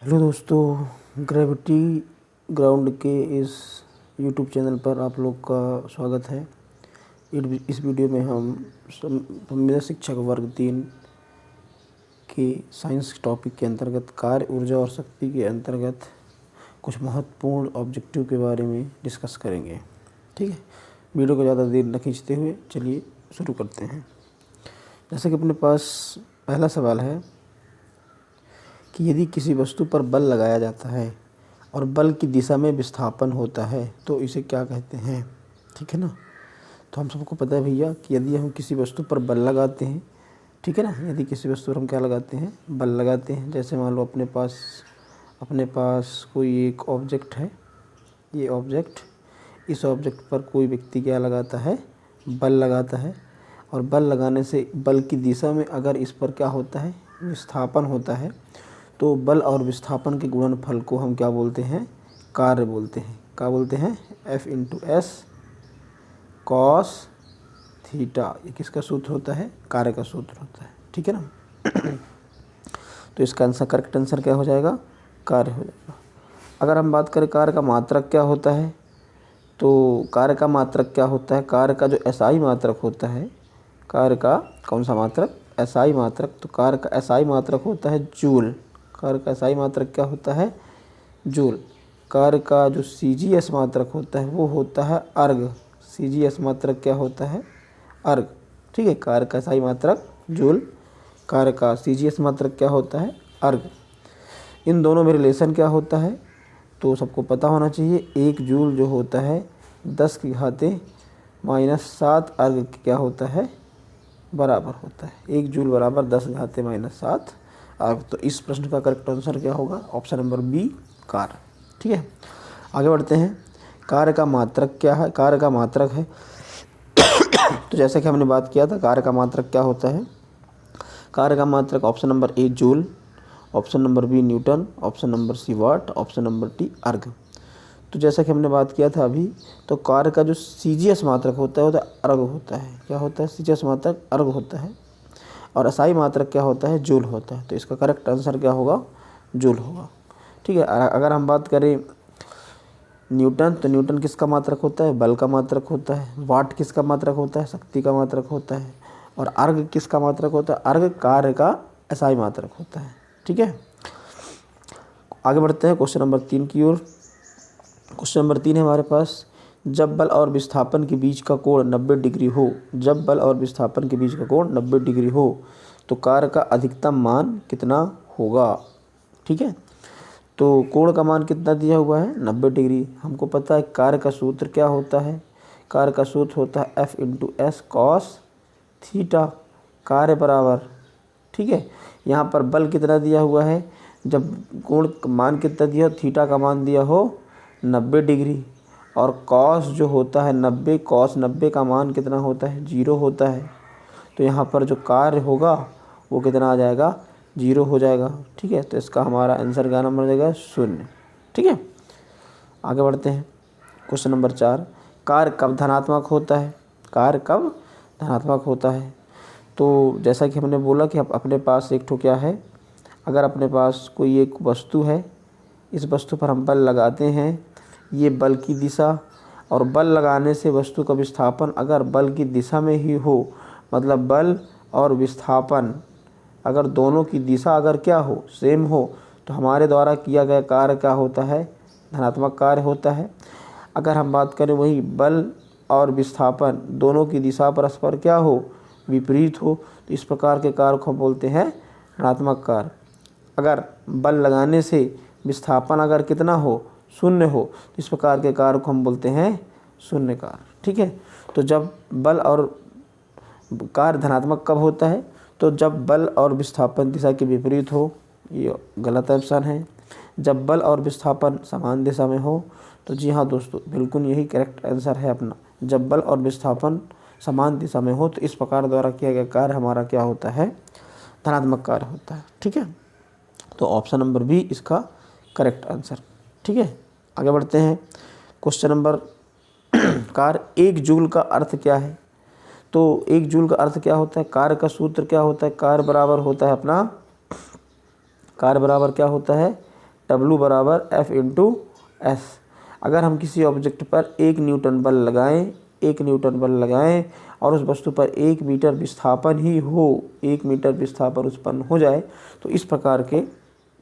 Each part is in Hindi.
हेलो दोस्तों, ग्रेविटी ग्राउंड के इस यूट्यूब चैनल पर आप लोग का स्वागत है। इस वीडियो में हम संविदा शिक्षक वर्ग 3 के साइंस टॉपिक के अंतर्गत कार्य, ऊर्जा और शक्ति के अंतर्गत कुछ महत्वपूर्ण ऑब्जेक्टिव के बारे में डिस्कस करेंगे। ठीक है, वीडियो को ज़्यादा देर न खींचते हुए चलिए शुरू करते हैं। जैसे कि अपने पास पहला सवाल है कि यदि किसी वस्तु पर बल लगाया जाता है और बल की दिशा में विस्थापन होता है तो इसे क्या कहते हैं। ठीक है ना। तो हम सबको पता है भैया कि यदि हम किसी वस्तु पर बल लगाते हैं, ठीक है ना, यदि किसी वस्तु पर हम क्या लगाते हैं, बल लगाते हैं। जैसे मान लो अपने पास कोई एक ऑब्जेक्ट है, ये ऑब्जेक्ट, इस ऑब्जेक्ट पर कोई व्यक्ति क्या लगाता है, बल लगाता है। और बल लगाने से बल की दिशा में अगर इस पर क्या होता है, विस्थापन होता है, तो बल और विस्थापन के गुणनफल को हम क्या बोलते हैं, कार्य बोलते हैं। क्या बोलते हैं, F/S cos थीटा। ये किसका सूत्र होता है, कार्य का सूत्र होता है। ठीक है ना। तो इसका आंसर, करेक्ट आंसर क्या हो जाएगा, कार्य हो जाएगा। अगर हम बात करें कार्य का मात्रक क्या होता है, तो कार्य का मात्रक क्या होता है, कार्य का जो SI मात्रक होता है, कार्य का कौन सा मात्रक, SI मात्रक। तो कार्य का SI मात्रक होता है जूल। कार्य का SI मात्रक क्या होता है, जूल। कार्य का जो CGS मात्रक होता है वो होता है अर्ग। CGS मात्रक क्या होता है, अर्ग। ठीक है, कार्य का SI मात्रक जूल, कार्य का CGS मात्रक क्या होता है, अर्ग। इन दोनों में रिलेशन क्या होता है, तो सबको पता होना चाहिए। 1 जूल जो होता है 10⁻⁻7 अर्ग क्या होता है, बराबर होता है। 1 जूल बराबर 10⁻⁻7 अर्ग। तो इस प्रश्न का करेक्ट आंसर क्या होगा, ऑप्शन नंबर बी, कार्य। ठीक है, आगे बढ़ते हैं। कार्य का मात्रक क्या है, कार्य का मात्रक है तो जैसा कि हमने बात किया था, कार्य का मात्रक क्या होता है, कार्य का मात्रक option number A joule, option number B newton, option number C watt, option number D erg. तो जैसा कि हमने बात किया था अभी, तो कार्य का जो CGS मात्रक होता है वो तो अर्ग होता है। क्या होता है, CGS मात्रक अर्ग होता है। और SI मात्रक क्या होता है, जूल होता है। तो इसका करेक्ट आंसर क्या होगा, जूल होगा। ठीक है, अगर हम बात करें न्यूटन, तो न्यूटन किसका मात्रक होता है, बल का मात्रक होता है। वाट किसका मात्रक होता है, शक्ति का मात्रक होता है। और अर्ग किसका मात्रक होता है, अर्ग कार्य का SI मात्रक होता है। ठीक है, आगे बढ़ते हैं क्वेश्चन नंबर 3 की ओर। क्वेश्चन नंबर 3 है हमारे पास, जब बल और विस्थापन के बीच का कोण 90 डिग्री हो, जब बल और विस्थापन के बीच का कोण 90 डिग्री हो तो कार्य का अधिकतम मान कितना होगा। ठीक है, तो कोण का मान कितना दिया हुआ है, 90 डिग्री। हमको पता है कार्य का सूत्र क्या होता है, कार्य का सूत्र होता है F/S cos थीटा, कार्य बराबर। ठीक है, यहाँ पर बल कितना दिया हुआ है, जब कोण का मान कितना दिया हो, थीटा का मान दिया हो 90 डिग्री, और कॉस जो होता है 90, कॉस 90 का मान कितना होता है, 0 होता है। तो यहाँ पर जो कार्य होगा वो कितना आ जाएगा, 0 हो जाएगा। ठीक है, तो इसका हमारा आंसर क्या नंबर हो जाएगा, 0। ठीक है, आगे बढ़ते हैं। क्वेश्चन नंबर 4, कार्य कब धनात्मक होता है, कार्य कब धनात्मक होता है। तो जैसा कि हमने बोला कि अपने पास एक ठो क्या है, अगर अपने पास कोई एक वस्तु है, इस वस्तु पर हम बल लगाते हैं, ये बल की दिशा, और बल लगाने से वस्तु का विस्थापन अगर बल की दिशा में ही हो, मतलब बल और विस्थापन अगर दोनों की दिशा अगर क्या हो, सेम हो, तो हमारे द्वारा किया गया कार्य क्या होता है, धनात्मक कार्य होता है। अगर हम बात करें वही बल और विस्थापन दोनों की दिशा परस्पर क्या हो, विपरीत हो, तो इस प्रकार के कार्य को हम बोलते हैं ऋणात्मक कार्य। अगर बल लगाने से विस्थापन अगर कितना हो, शून्य हो, तो इस प्रकार के कार्य को हम बोलते हैं शून्य कार्य। ठीक है, तो जब बल और कार्य धनात्मक कब होता है, तो जब बल और विस्थापन दिशा के विपरीत हो, ये गलत ऑप्शन है। जब बल और विस्थापन समान दिशा में हो, तो जी हाँ दोस्तों, बिल्कुल यही करेक्ट आंसर है अपना। जब बल और विस्थापन समान दिशा में हो तो इस प्रकार द्वारा किया गया कार्य हमारा क्या होता है, धनात्मक कार्य होता है। ठीक है, तो ऑप्शन नंबर बी इसका करेक्ट आंसर। ठीक है, आगे बढ़ते हैं। क्वेश्चन नंबर कार्य 1 जूल का अर्थ क्या है। तो 1 जूल का अर्थ क्या होता है, कार्य का सूत्र क्या होता है, कार्य बराबर होता है अपना, कार्य बराबर क्या होता है, W बराबर F इंटू एस। अगर हम किसी ऑब्जेक्ट पर 1 न्यूटन बल लगाएं, 1 न्यूटन बल लगाएं और उस वस्तु पर 1 मीटर विस्थापन ही हो, 1 मीटर विस्थापन उत्पन्न हो जाए, तो इस प्रकार के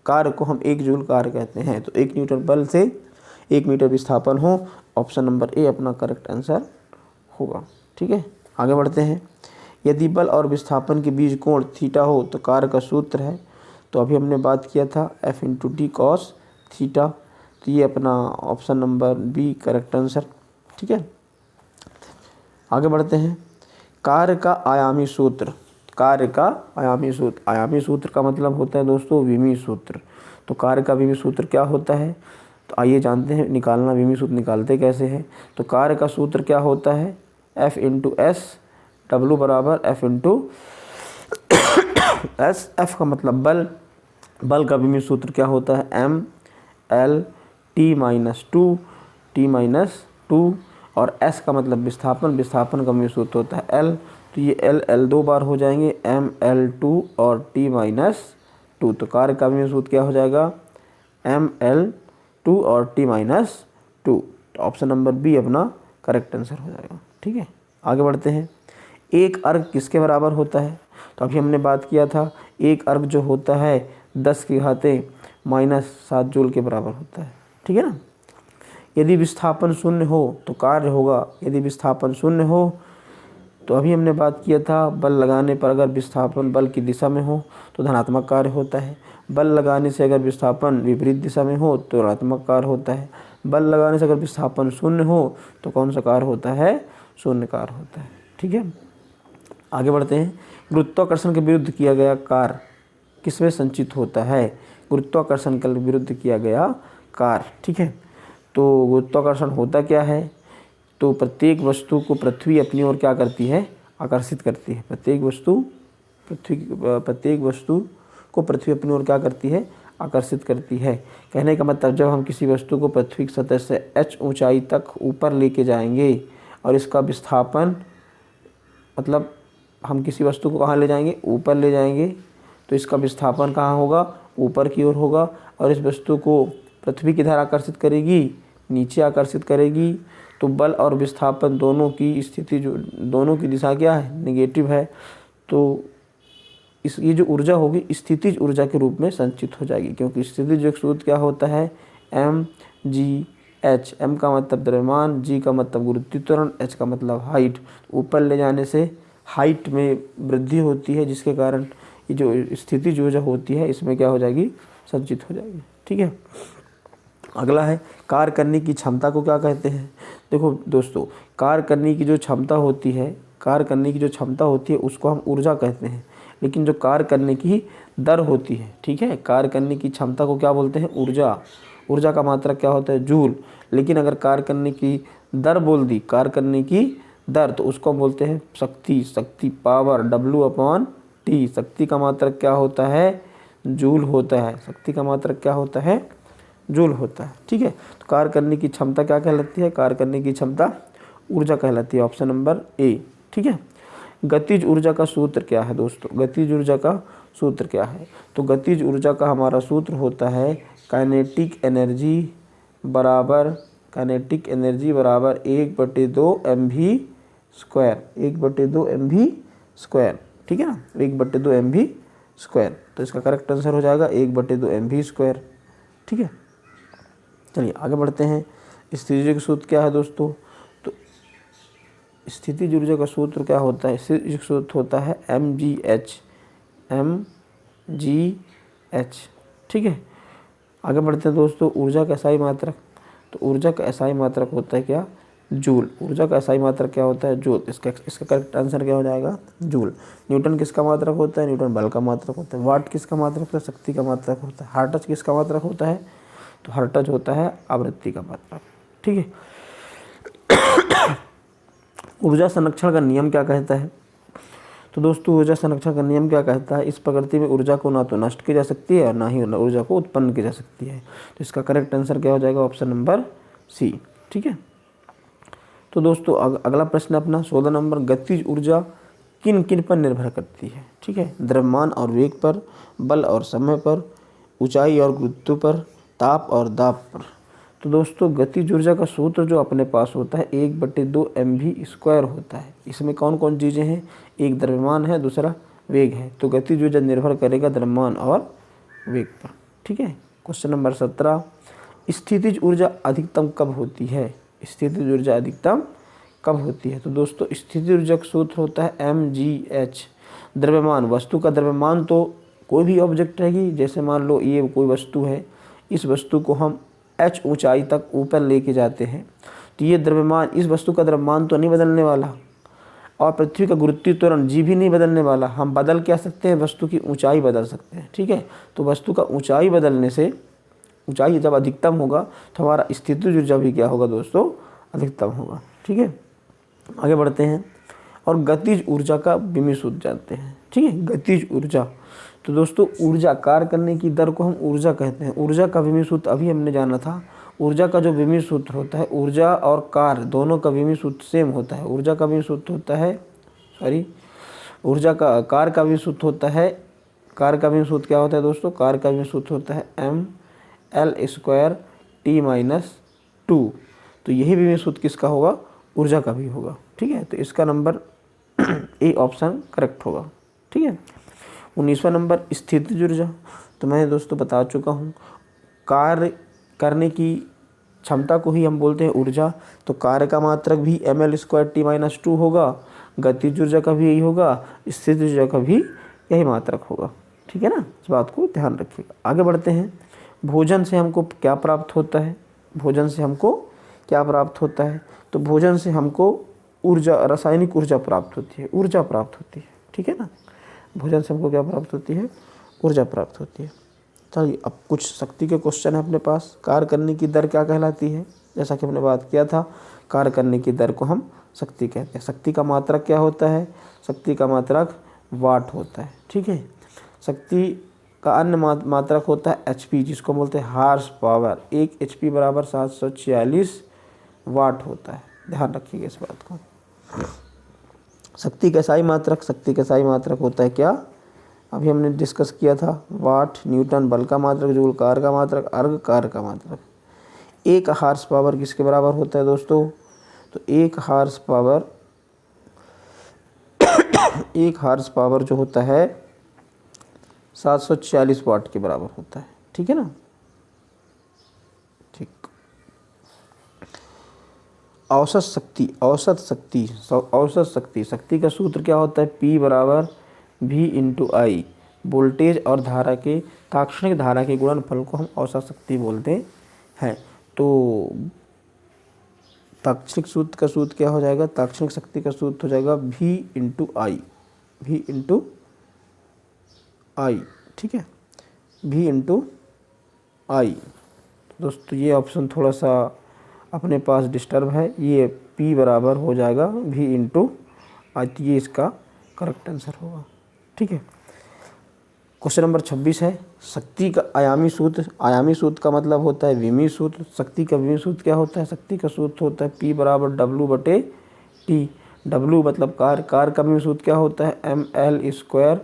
कार्य को हम 1 जूल कार्य कहते हैं। तो 1 न्यूटन बल से 1 मीटर विस्थापन हो, ऑप्शन नंबर ए अपना करेक्ट आंसर होगा। ठीक है, आगे बढ़ते हैं। यदि बल और विस्थापन के बीच कोण थीटा हो तो कार्य का सूत्र है, तो अभी हमने बात किया था F into D cos theta. तो ये अपना option number B correct answer. ठीक है, आगे बढ़ते हैं। कार्य का आयामी सूत्र, कार्य का आयामी सूत्र, आयामी सूत्र का मतलब होता है दोस्तों विमीय सूत्र। तो कार्य का विमीय सूत्र क्या होता है, तो आइए जानते हैं निकालना। विमीय सूत्र निकालते कैसे हैं, तो कार्य का सूत्र क्या होता है F इंटू एस, W बराबर F इंटू एस। F का मतलब बल, बल का विमीय सूत्र क्या होता है M L T minus 2, T minus 2, और S का मतलब विस्थापन, विस्थापन का विमीय सूत्र होता है L। तो ये L 2 बार हो जाएंगे, M L 2 और T माइनस 2। तो कार्य का विमीय सूत्र क्या हो जाएगा M L 2 और T माइनस 2। तो ऑप्शन नंबर बी अपना करेक्ट आंसर हो जाएगा। ठीक है, आगे बढ़ते हैं। एक अर्ग किसके बराबर होता है, तो अभी हमने बात किया था एक अर्ग जो होता है 10 की घाते -7 जूल के बराबर होता है। ठीक है ना। यदि विस्थापन शून्य हो तो कार्य होगा, यदि विस्थापन शून्य हो तो अभी हमने बात किया था बल लगाने पर अगर विस्थापन बल की दिशा में हो तो धनात्मक कार्य होता है, बल लगाने से अगर विस्थापन विपरीत दिशा में हो तो ऋणात्मक कार्य होता है, बल लगाने से अगर विस्थापन शून्य हो तो कौन सा कार्य होता है, शून्य कार्य होता है। ठीक है, आगे बढ़ते हैं। गुरुत्वाकर्षण के विरुद्ध किया गया कार्य किसमें संचित होता है, गुरुत्वाकर्षण के विरुद्ध किया गया कार्य। ठीक है, तो गुरुत्वाकर्षण होता क्या है, तो प्रत्येक वस्तु को पृथ्वी अपनी ओर क्या करती है, आकर्षित करती है। प्रत्येक वस्तु को पृथ्वी अपनी ओर क्या करती है, आकर्षित करती है। कहने का मतलब जब हम किसी वस्तु को पृथ्वी की सतह से h ऊंचाई तक ऊपर लेके जाएंगे और इसका विस्थापन, मतलब हम किसी वस्तु को कहाँ ले जाएंगे, ऊपर ले जाएंगे, तो इसका विस्थापन कहाँ होगा, ऊपर की ओर होगा, और इस वस्तु को पृथ्वी किधर आकर्षित करेगी, नीचे आकर्षित करेगी। तो बल और विस्थापन दोनों की स्थिति, जो दोनों की दिशा क्या है, नेगेटिव है। तो ये जो ऊर्जा होगी स्थितिज ऊर्जा के रूप में संचित हो जाएगी, क्योंकि स्थितिज एक सूत्र क्या होता है mgh। m का मतलब द्रव्यमान, g का मतलब गुरुत्वीय त्वरण, h का मतलब हाइट। ऊपर ले जाने से हाइट में वृद्धि होती है, जिसके कारण ये जो स्थितिज ऊर्जा होती है इसमें क्या हो जाएगी, संचित हो जाएगी। ठीक है, अगला है कार्य करने की क्षमता को क्या कहते हैं। देखो दोस्तों, कार्य करने की जो क्षमता होती है, कार्य करने की जो क्षमता होती है उसको हम ऊर्जा कहते हैं, लेकिन जो कार्य करने की दर होती है, ठीक है, कार्य करने की क्षमता को क्या बोलते हैं, ऊर्जा। ऊर्जा का मात्रक क्या होता है, जूल। लेकिन अगर कार्य करने की दर बोल दी, कार्य करने की दर, तो उसको हम बोलते हैं शक्ति, शक्ति पावर, W/T। शक्ति का मात्रक क्या होता है, जूल होता है। शक्ति का मात्रक क्या होता है, जूल होता है। ठीक है, तो कार्य करने की क्षमता क्या कहलाती है, कार्य करने की क्षमता ऊर्जा कहलाती है, ऑप्शन नंबर ए। ठीक है, गतिज ऊर्जा का सूत्र क्या है दोस्तों, गतिज ऊर्जा का सूत्र क्या है, तो गतिज ऊर्जा का हमारा सूत्र होता है काइनेटिक एनर्जी बराबर 1/2 mv स्क्वायर, 1/2 mv स्क्वायर। ठीक है ना, 1/2 mv स्क्वायर। तो इसका करेक्ट आंसर हो जाएगा 1/2 mv स्क्वायर। ठीक है, चलिए आगे बढ़ते हैं। स्थितिज का सूत्र क्या है दोस्तों, तो स्थितिज ऊर्जा का सूत्र क्या होता है, स्थितिज सूत्र होता है mgh। ठीक है, आगे बढ़ते हैं दोस्तों। ऊर्जा का SI मात्रक, तो ऊर्जा का SI मात्रक होता है क्या, जूल। ऊर्जा का SI मात्रक क्या होता है, जूल। इसका करेक्ट आंसर क्या हो जाएगा, जूल। न्यूटन किसका मात्रक होता है, न्यूटन बल का मात्रक होता है। वाट किसका मात्रक होता है, शक्ति का मात्रक होता है। हर्ट्ज किसका मात्रक होता है, तो हर्ट्ज होता है आवृत्ति का मात्रक। ठीक है, ऊर्जा संरक्षण का नियम क्या कहता है, तो दोस्तों ऊर्जा संरक्षण का नियम क्या कहता है, इस प्रकृति में ऊर्जा को ना तो नष्ट की जा सकती है और ना ही ऊर्जा को उत्पन्न की जा सकती है। तो इसका करेक्ट आंसर क्या हो जाएगा, ऑप्शन नंबर सी। ठीक है, तो दोस्तों अगला प्रश्न अपना 16 नंबर, गतिज ऊर्जा किन किन पर निर्भर करती है। ठीक है, द्रव्यमान और वेग पर, बल और समय पर, ऊंचाई और गुरुत्व पर, ताप और दाब पर। तो दोस्तों गतिज ऊर्जा का सूत्र जो अपने पास होता है 1/2 mv² होता है। इसमें कौन कौन चीज़ें हैं, एक द्रव्यमान है, दूसरा वेग है। तो गतिज ऊर्जा निर्भर करेगा द्रव्यमान और वेग पर। ठीक है। क्वेश्चन नंबर 17, स्थितिज ऊर्जा अधिकतम कब होती है? स्थितिज ऊर्जा अधिकतम कब होती है? तो दोस्तों स्थितिज ऊर्जा का सूत्र होता है mgh। द्रव्यमान, वस्तु का द्रव्यमान तो कोई भी ऑब्जेक्ट रहेगी, जैसे मान लो ये कोई वस्तु है, इस वस्तु को हम h ऊंचाई तक ऊपर लेके जाते हैं, तो ये द्रव्यमान, इस वस्तु का द्रव्यमान तो नहीं बदलने वाला, और पृथ्वी का गुरुत्वीय त्वरण जी भी नहीं बदलने वाला। हम बदल क्या सकते हैं, वस्तु की ऊंचाई बदल सकते हैं। ठीक है। तो वस्तु का ऊंचाई बदलने से, ऊंचाई जब अधिकतम होगा तो हमारा स्थितिज ऊर्जा भी क्या होगा दोस्तों, अधिकतम होगा। ठीक है। आगे बढ़ते हैं और गतिज ऊर्जा का विमीय सूत्र जानते हैं। ठीक है। गतिज ऊर्जा, तो दोस्तों ऊर्जा, कार्य करने की दर को हम ऊर्जा कहते हैं। ऊर्जा का विमीय सूत्र अभी हमने जाना था। ऊर्जा का जो विमीय सूत्र होता है, ऊर्जा और कार्य दोनों का विमीय सूत्र सेम होता है। ऊर्जा का विमीय सूत्र होता है, ऊर्जा का, कार्य का विमीय सूत्र होता है, कार्य का विमीय सूत्र क्या होता है दोस्तों, कार्य का विमीय सूत्र होता है ml² t-2। तो यही विमीय सूत्र किसका होगा, ऊर्जा का भी होगा। ठीक है। तो इसका नंबर ए ऑप्शन करेक्ट होगा। ठीक है। 19वां नंबर स्थितिज ऊर्जा, तो मैंने दोस्तों बता चुका हूँ, कार्य करने की क्षमता को ही हम बोलते हैं ऊर्जा। तो कार्य का मात्रक भी ml² t-2 होगा, गतिज ऊर्जा का भी यही होगा, स्थितिज ऊर्जा का भी यही मात्रक होगा। ठीक है ना, इस बात को ध्यान रखिएगा। आगे बढ़ते हैं। भोजन से हमको क्या प्राप्त होता है? भोजन से हमको क्या प्राप्त होता है? तो भोजन से हमको ऊर्जा, रासायनिक ऊर्जा प्राप्त होती है, ऊर्जा प्राप्त होती है। ठीक है ना, भोजन से हमको क्या प्राप्त होती है, ऊर्जा प्राप्त होती है। चलिए अब कुछ शक्ति के क्वेश्चन है अपने पास। कार्य करने की दर क्या कहलाती है? जैसा कि हमने बात किया था, कार्य करने की दर को हम शक्ति कहते हैं। शक्ति का मात्रक क्या होता है? शक्ति का मात्रक वाट होता है। ठीक है। शक्ति का अन्य मात्रक होता है HP, जिसको बोलते हैं हार्स पावर। 1 HP बराबर 746 वाट होता है। ध्यान रखिएगा इस बात को। शक्ति का SI मात्रक, शक्ति का SI मात्रक होता है क्या, अभी हमने डिस्कस किया था, वाट, न्यूटन बल का मात्रक, जूल कार्य का मात्रक, अर्ग कार्य का मात्रक। 1 हार्स पावर किसके बराबर होता है दोस्तों? तो 1 हार्स पावर 1 हार्स पावर जो होता है 746 वाट के बराबर होता है। ठीक है ना, ठीक। औसत शक्ति, औसत शक्ति, औसत शक्ति, शक्ति का सूत्र क्या होता है? P बराबर V/I। वोल्टेज और धारा के, ताक्षणिक धारा के गुणनफल को हम औसत शक्ति बोलते हैं। तो ताक्षणिक सूत्र का सूत्र क्या हो जाएगा? ताक्षणिक शक्ति का सूत्र हो जाएगा V/I, V/I। ठीक है, V/I। दोस्तों ये ऑप्शन थोड़ा सा अपने पास डिस्टर्ब है, ये P बराबर हो जाएगा V/I, तो ये इसका करेक्ट आंसर होगा। ठीक है। क्वेश्चन नंबर 26 है, शक्ति का आयामी सूत्र। आयामी सूत्र का मतलब होता है विमीय सूत्र। शक्ति का विमीय सूत्र क्या होता है? शक्ति का सूत्र होता है P बराबर W/T। W मतलब कार्य, कार्य का विमीय सूत्र क्या होता है? ml²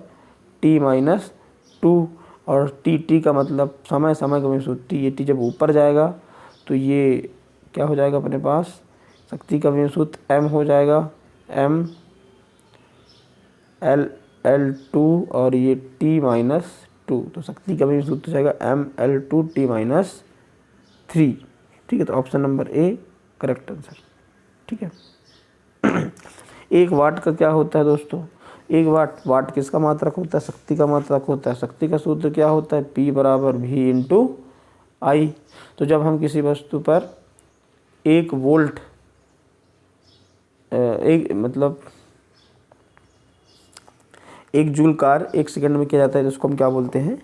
t-2, और T का मतलब समय, समय का विमीय सूत्र T। ये T जब ऊपर जाएगा तो ये क्या हो जाएगा अपने पास? शक्ति का विमीय सूत्र M हो जाएगा, ml2, और ये T-2। तो शक्ति का विमीय सूत्र हो जाएगा ml2 T-3। ठीक है। तो option number A correct answer. ठीक है। 1 वाट का क्या होता है दोस्तों? 1 वाट, वाट किसका मात्रक होता है? शक्ति का मात्रक होता है। शक्ति का सूत्र क्या होता है? P बराबर V/I। तो जब हम किसी वस्तु पर 1 वोल्ट, मतलब 1 जूल कार्य 1 सेकंड में किया जाता है, जिसको हम क्या बोलते हैं?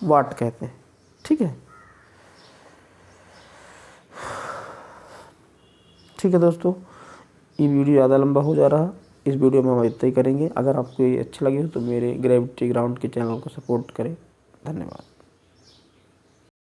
वाट कहते हैं। ठीक है। ठीक है दोस्तों, ये वीडियो ज़्यादा लंबा हो जा रहा, इस वीडियो में हम इतना ही करेंगे। अगर आपको ये अच्छा लगे तो मेरे ग्रेविटी ग्राउंड के चैनल को सपोर्ट करें। धन्यवाद।